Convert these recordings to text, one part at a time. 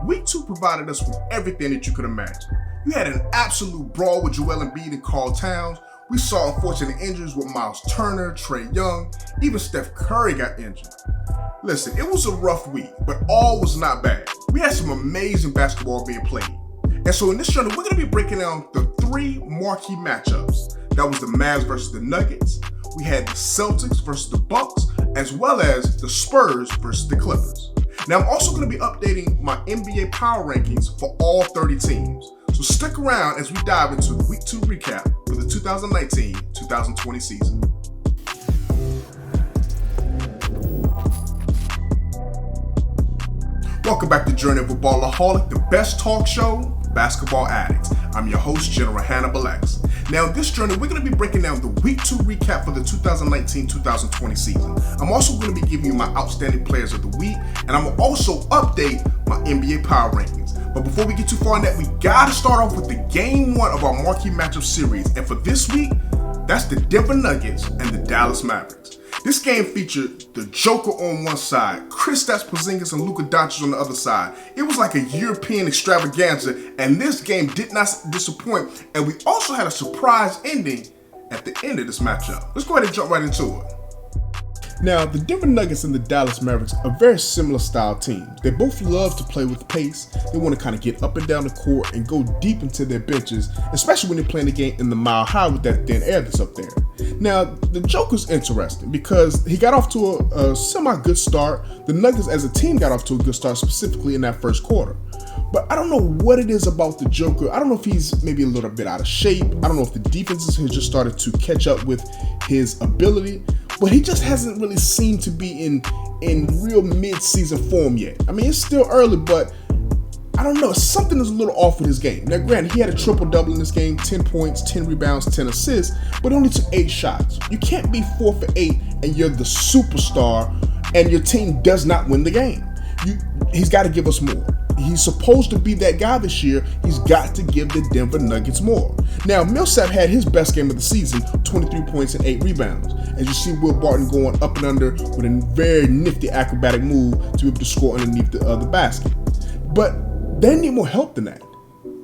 Week 2 provided us with everything that you could imagine. You had an absolute brawl with Joel Embiid and Karl. We saw unfortunate injuries with Myles Turner, Trae Young, even Steph Curry got injured. Listen, it was a rough week, but all was not bad. We had some amazing basketball being played. And so in this journey, we're going to be breaking down the 3 marquee matchups. That was the Mavs versus the Nuggets. We had the Celtics versus the Bucks, as well as the Spurs versus the Clippers. Now, I'm also going to be updating my NBA power rankings for all 30 teams. So stick around as we dive into the Week 2 recap for the 2019-2020 season. Welcome back to Journey of a Ballaholic, the best talk show, Basketball Addicts. I'm your host, General Hannibal X. Now, in this journey, we're going to be breaking down the Week 2 recap for the 2019-2020 season. I'm also going to be giving you my outstanding players of the week, and I'm going to also update my NBA power rankings. But before we get too far in that, we got to start off with the Game 1 of our marquee matchup series. And for this week, that's the Denver Nuggets and the Dallas Mavericks. This game featured the Joker on one side, Kristaps Porzingis and Luka Doncic on the other side. It was like a European extravaganza, and this game did not disappoint. And we also had a surprise ending at the end of this matchup. Let's go ahead and jump right into it. Now, the Denver Nuggets and the Dallas Mavericks are very similar style teams. They both love to play with pace. They want to kind of get up and down the court and go deep into their benches, especially when they're playing the game in the mile high with that thin air that's up there. Now, the Joker's interesting because he got off to a semi-good start. The Nuggets as a team got off to a good start, specifically in that first quarter. But I don't know what it is about the Joker. I don't know if he's maybe a little bit out of shape. I don't know if the defenses have just started to catch up with his ability. But he just hasn't really seemed to be in real mid-season form yet. I mean, it's still early, but I don't know. Something is a little off with his game. Now, granted, he had a triple-double in this game, 10 points, 10 rebounds, 10 assists, but only took 8 shots. You can't be 4 for 8 and you're the superstar and your team does not win the game. He's got to give us more. He's supposed to be that guy this year. He's got to give the Denver Nuggets more. Now, Millsap had his best game of the season, 23 points and 8 rebounds. As you see Will Barton going up and under with a very nifty acrobatic move to be able to score underneath the basket. But they need more help than that.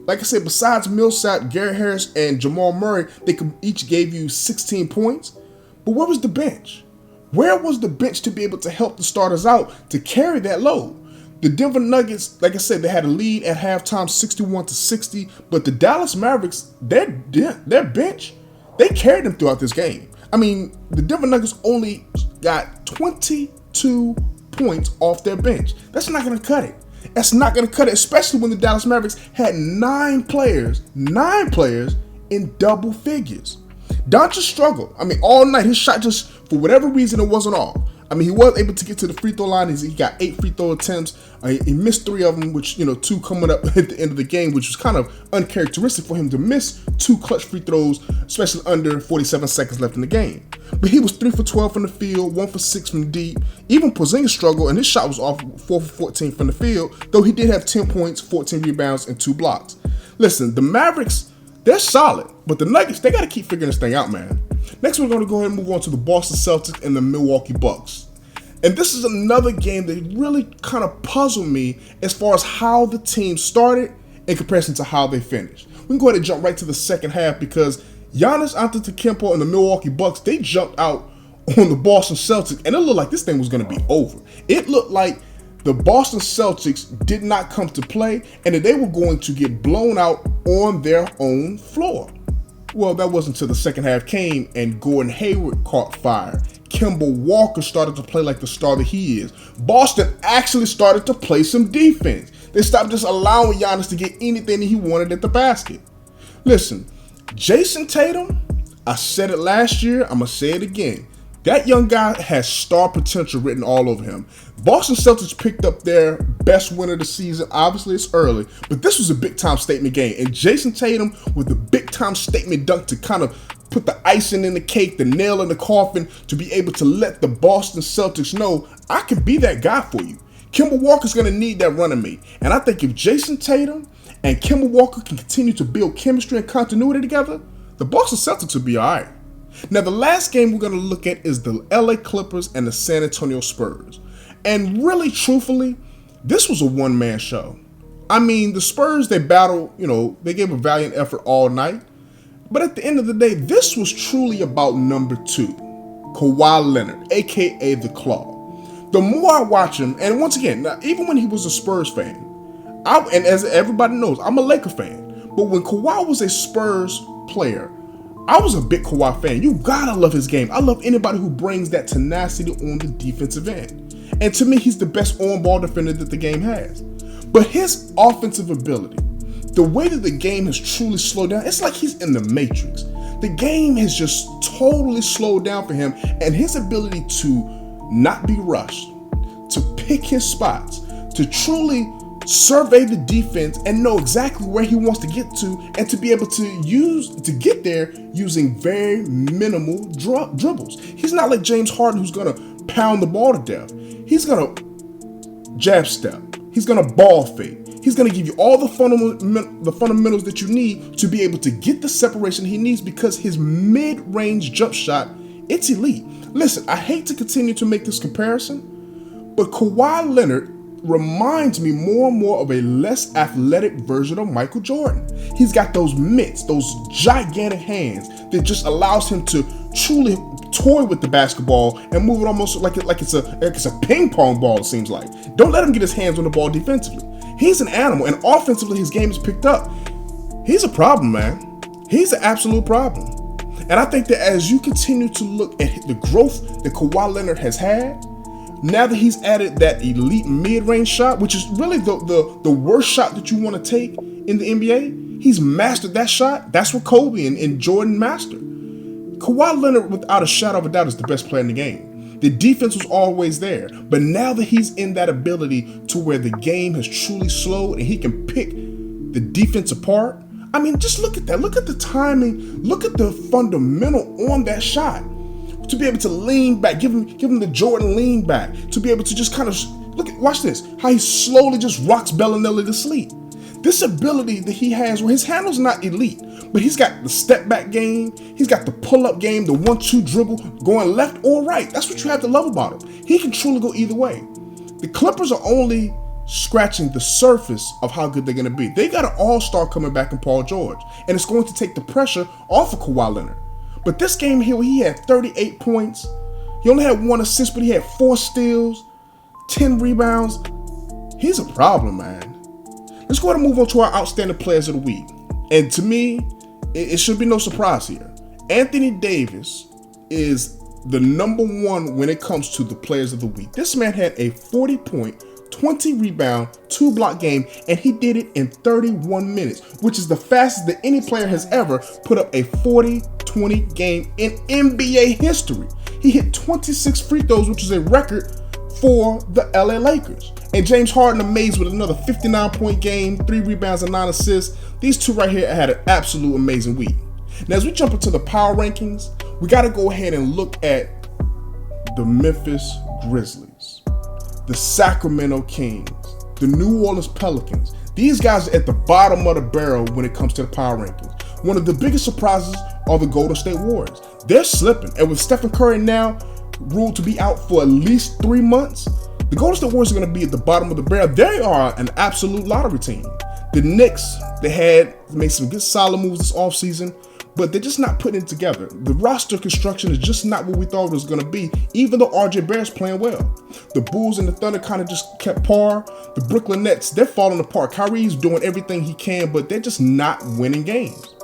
Like I said, besides Millsap, Garrett Harris, and Jamal Murray, they each gave you 16 points. But where was the bench? Where was the bench to be able to help the starters out to carry that load? The Denver Nuggets, like I said, they had a lead at halftime, 61-60. But the Dallas Mavericks, their bench, they carried them throughout this game. I mean, the Denver Nuggets only got 22 points off their bench. That's not going to cut it. That's not going to cut it, especially when the Dallas Mavericks had 9 players in double figures. Doncic struggled. I mean, all night, his shot just, for whatever reason, it wasn't off. I mean, he was able to get to the free throw line. He got 8 free throw attempts. He missed 3 of them, which, 2 coming up at the end of the game, which was kind of uncharacteristic for him to miss 2 clutch free throws, especially under 47 seconds left in the game. But he was 3 for 12 from the field, 1 for 6 from deep. Even Porzingis struggled, and his shot was off 4 for 14 from the field, though he did have 10 points, 14 rebounds, and 2 blocks. Listen, the Mavericks, they're solid, but the Nuggets, they got to keep figuring this thing out, man. Next, we're going to go ahead and move on to the Boston Celtics and the Milwaukee Bucks. And this is another game that really kind of puzzled me as far as how the team started in comparison to how they finished. We can go ahead and jump right to the second half because Giannis Antetokounmpo and the Milwaukee Bucks, they jumped out on the Boston Celtics, and it looked like this thing was going to be over. It looked like the Boston Celtics did not come to play and that they were going to get blown out on their own floor. Well, that wasn't until the second half came and Gordon Hayward caught fire. Kemba Walker started to play like the star that he is. Boston actually started to play some defense. They stopped just allowing Giannis to get anything that he wanted at the basket. Listen, Jason Tatum, I said it last year, I'm going to say it again. That young guy has star potential written all over him. Boston Celtics picked up their best win of the season. Obviously, it's early, but this was a big-time statement game. And Jason Tatum with the big-time statement dunk to kind of put the icing in the cake, the nail in the coffin, to be able to let the Boston Celtics know, I can be that guy for you. Kemba Walker's going to need that running mate. And I think if Jason Tatum and Kemba Walker can continue to build chemistry and continuity together, the Boston Celtics will be all right. Now, the last game we're going to look at is the LA Clippers and the San Antonio Spurs. And really, truthfully, this was a one-man show. I mean, the Spurs, they battled, they gave a valiant effort all night. But at the end of the day, this was truly about number 2, Kawhi Leonard, a.k.a. the Claw. The more I watch him, and once again, now, even when he was a Spurs fan, and as everybody knows, I'm a Laker fan. But when Kawhi was a Spurs player, I was a big Kawhi fan. You gotta love his game. I love anybody who brings that tenacity on the defensive end. And to me, he's the best on-ball defender that the game has. But his offensive ability, the way that the game has truly slowed down, it's like he's in the Matrix. The game has just totally slowed down for him, and his ability to not be rushed, to pick his spots, to truly survey the defense and know exactly where he wants to get to, and to be able to get there using very minimal dribbles. He's not like James Harden, who's gonna pound the ball to death. He's gonna jab step. He's gonna ball fake. He's gonna give you all the fundamentals that you need to be able to get the separation he needs, because his mid-range jump shot, it's elite. Listen, I hate to continue to make this comparison, but Kawhi Leonard reminds me more and more of a less athletic version of Michael Jordan. He's got those mitts, those gigantic hands that just allows him to truly toy with the basketball and move it almost like it's a ping pong ball, it seems like. Don't let him get his hands on the ball defensively. He's an animal, and offensively his game is picked up. He's a problem, man. He's an absolute problem. And I think that as you continue to look at the growth that Kawhi Leonard has had, now that he's added that elite mid-range shot, which is really the worst shot that you want to take in the NBA, he's mastered that shot. That's what Kobe and Jordan mastered. Kawhi Leonard, without a shadow of a doubt, is the best player in the game. The defense was always there, but now that he's in that ability to where the game has truly slowed and he can pick the defense apart, I mean, just look at that. Look at the timing. Look at the fundamental on that shot. To be able to lean back, give him the Jordan lean back, to be able to just kind of watch this, how he slowly just rocks Bellinelli to sleep. This ability that he has, where his handle's not elite, but he's got the step back game, he's got the pull up game, the 1-2 dribble going left or right. That's what you have to love about him. He can truly go either way. The Clippers are only scratching the surface of how good they're going to be. They got an all-star coming back in Paul George, and it's going to take the pressure off of Kawhi Leonard. But this game here, where he had 38 points, he only had 1 assist, but he had 4 steals, 10 rebounds. He's a problem, man. Let's go ahead and move on to our outstanding players of the week. And to me, it should be no surprise here. Anthony Davis is the number 1 when it comes to the players of the week. This man had a 40-point, 20 rebound, 2 block game, and he did it in 31 minutes, which is the fastest that any player has ever put up a 40-20 game in NBA history. He hit 26 free throws, which is a record for the LA Lakers. And James Harden amazed with another 59-point game, 3 rebounds and 9 assists. These two right here had an absolute amazing week. Now, as we jump into the power rankings, we got to go ahead and look at the Memphis Grizzlies, the Sacramento Kings, the New Orleans Pelicans. These guys are at the bottom of the barrel when it comes to the power rankings. One of the biggest surprises are the Golden State Warriors. They're slipping, and with Steph Curry now ruled to be out for at least 3 months, the Golden State Warriors are going to be at the bottom of the barrel. They are an absolute lottery team. The Knicks, they made some good solid moves this offseason, but they're just not putting it together. The roster construction is just not what we thought it was going to be, even though RJ Barrett's playing well. The Bulls and the Thunder kind of just kept par. The Brooklyn Nets, they're falling apart. Kyrie's doing everything he can, but they're just not winning games.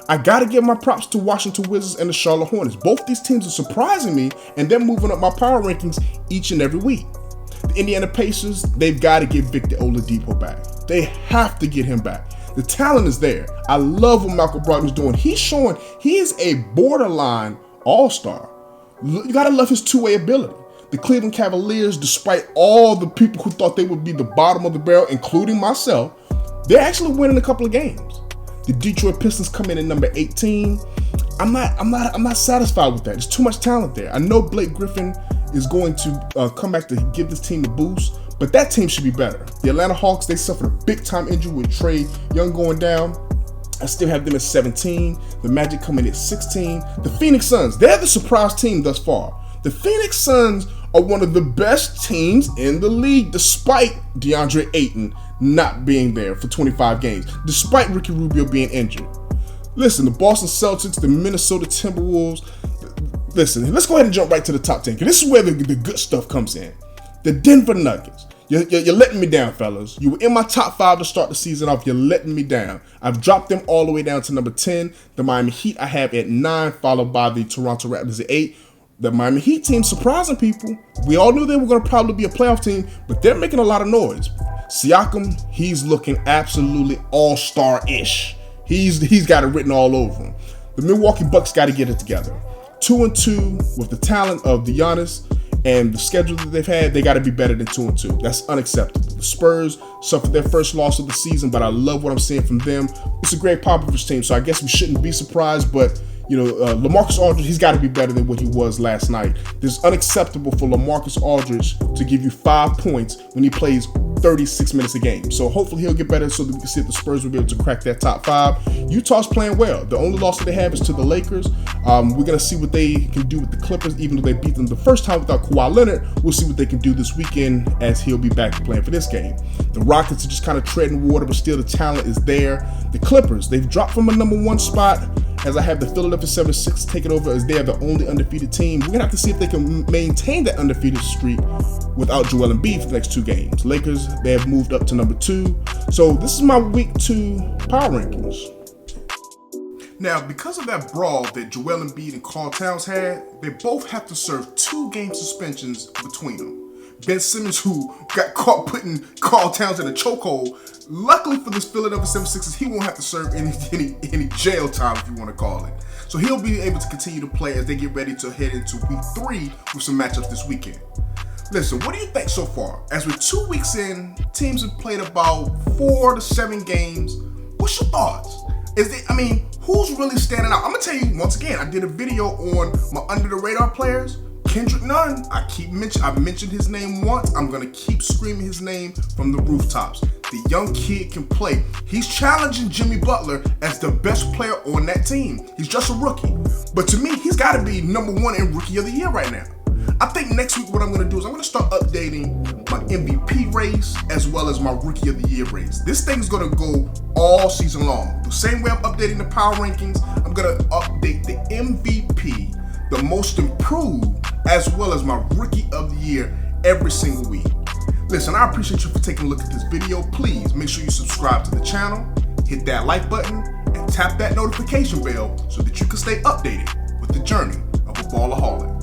I got to give my props to Washington Wizards and the Charlotte Hornets. Both these teams are surprising me, and they're moving up my power rankings each and every week. The Indiana Pacers, they've got to get Victor Oladipo back. They have to get him back. The talent is there. I love what Malcolm Brogdon's doing. He's showing he is a borderline all-star. You got to love his two-way ability. The Cleveland Cavaliers, despite all the people who thought they would be the bottom of the barrel, including myself, they're actually winning a couple of games. The Detroit Pistons come in at number 18. I'm not satisfied with that. There's too much talent there. I know Blake Griffin is going to come back to give this team a boost, but that team should be better. The Atlanta Hawks, they suffered a big-time injury with Trae Young going down. I still have them at 17. The Magic come in at 16. The Phoenix Suns, they're the surprise team thus far. The Phoenix Suns are one of the best teams in the league, despite DeAndre Ayton not being there for 25 games, despite Ricky Rubio being injured. Listen, the Boston Celtics, the Minnesota Timberwolves. Listen, let's go ahead and jump right to the top 10, because this is where the good stuff comes in. The Denver Nuggets. You're letting me down, fellas. You were in my top 5 to start the season off. You're letting me down. I've dropped them all the way down to number 10. The Miami Heat I have at 9, followed by the Toronto Raptors at 8. The Miami Heat team surprising people. We all knew they were going to probably be a playoff team, but they're making a lot of noise. Siakam, he's looking absolutely all-star-ish. He's got it written all over him. The Milwaukee Bucks got to get it together. 2-2 with the talent of Giannis and the schedule that they've had. They got to be better than 2-2. That's unacceptable. The Spurs suffered their first loss of the season, but I love what I'm seeing from them. It's a Greg Popovich team, so I guess we shouldn't be surprised, but LaMarcus Aldridge, he's got to be better than what he was last night. It's unacceptable for LaMarcus Aldridge to give you 5 points when he plays 36 minutes a game. So hopefully he'll get better so that we can see if the Spurs will be able to crack that top 5. Utah's playing well. The only loss that they have is to the Lakers. We're going to see what they can do with the Clippers, even though they beat them the first time without Kawhi Leonard. We'll see what they can do this weekend as he'll be back playing for this game. The Rockets are just kind of treading water, but still the talent is there. The Clippers, they've dropped from a number 1 spot, as I have the Philadelphia 76ers taking over as they are the only undefeated team. We're going to have to see if they can maintain that undefeated streak without Joel Embiid for the next 2 games. Lakers, they have moved up to number 2. So this is my week 2 power rankings. Now, because of that brawl that Joel Embiid and Karl Towns had, they both have to serve 2-game suspensions between them. Ben Simmons, who got caught putting Karl Towns in a chokehold, luckily for this Philadelphia 76ers, he won't have to serve any jail time, if you want to call it. So he'll be able to continue to play as they get ready to head into week 3 with some matchups this weekend. Listen, what do you think so far? As we're 2 weeks in, teams have played about 4 to 7 games. What's your thoughts? Who's really standing out? I'm gonna tell you once again, I did a video on my under the radar players. Kendrick Nunn, I mentioned his name once. I'm gonna keep screaming his name from the rooftops. The young kid can play. He's challenging Jimmy Butler as the best player on that team. He's just a rookie. But to me, he's gotta be number 1 in Rookie of the Year right now. I think next week what I'm gonna do is I'm gonna start updating my MVP race as well as my Rookie of the Year race. This thing's gonna go all season long. The same way I'm updating the power rankings, I'm gonna update the MVP, the most improved, as well as my Rookie of the Year every single week. Listen, I appreciate you for taking a look at this video. Please make sure you subscribe to the channel, hit that like button, and tap that notification bell so that you can stay updated with the journey of a Ballaholic.